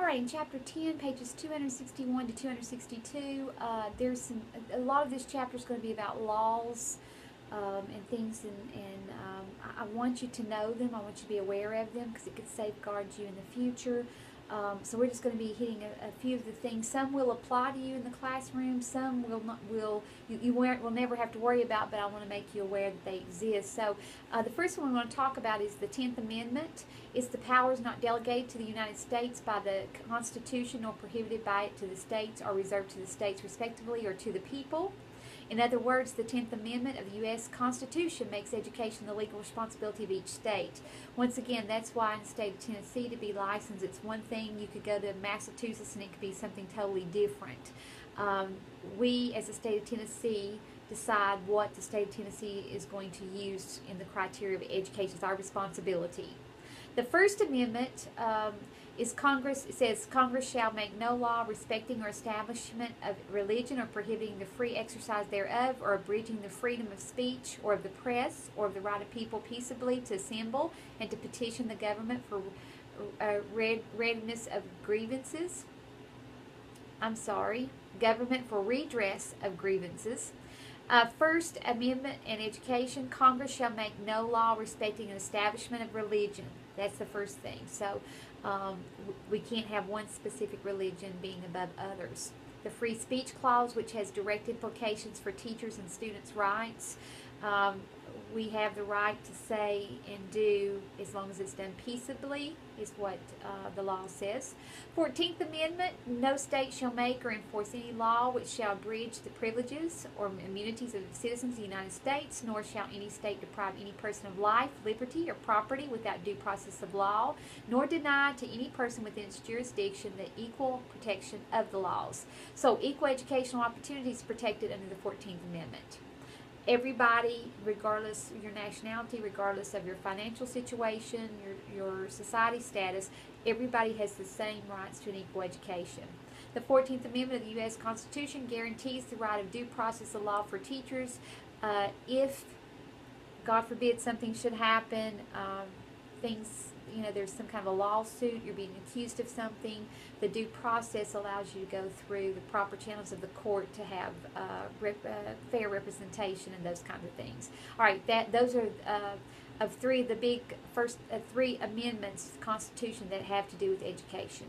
All right, in Chapter 10, pages 261 to 262, a lot of this chapter is going to be about laws and things, and I want you to know them. I want you to be aware of them because it could safeguard you in the future. So we're just going to be hitting a few of the things. Some will apply to you in the classroom. Some will not. Will never have to worry about. But I want to make you aware that they exist. So the first one we want to talk about is the 10th Amendment. It's the powers not delegated to the United States by the Constitution nor prohibited by it to the states or reserved to the states respectively or to the people. In other words, the 10th Amendment of the U.S. Constitution makes education the legal responsibility of each state. Once again, that's why in the state of Tennessee, to be licensed, it's one thing. You could go to Massachusetts and it could be something totally different. We, as the state of Tennessee, decide what the state of Tennessee is going to use in the criteria of education. It's our responsibility. The First Amendment is Congress. It says Congress shall make no law respecting or establishment of religion or prohibiting the free exercise thereof or abridging the freedom of speech or of the press or of the right of people peaceably to assemble and to petition the government for readiness of grievances. Government for redress of grievances. First Amendment in education, Congress shall make no law respecting an establishment of religion. That's the first thing. So we can't have one specific religion being above others. The Free Speech Clause, which has direct implications for teachers' and students' rights. We have the right to say and do as long as it's done peaceably, is what the law says. 14th Amendment, no state shall make or enforce any law which shall abridge the privileges or immunities of the citizens of the United States, nor shall any state deprive any person of life, liberty, or property without due process of law, nor deny to any person within its jurisdiction the equal protection of the laws. So equal educational opportunities protected under the 14th Amendment. Everybody, regardless of your nationality, regardless of your financial situation, your society status, everybody has the same rights to an equal education. The 14th Amendment of the U.S. Constitution guarantees the right of due process of law for teachers. If, God forbid, something should happen, there's some kind of a lawsuit, you're being accused of something, the due process allows you to go through the proper channels of the court to have fair representation and those kinds of things. All right, those are of three of the big three amendments to the Constitution that have to do with education.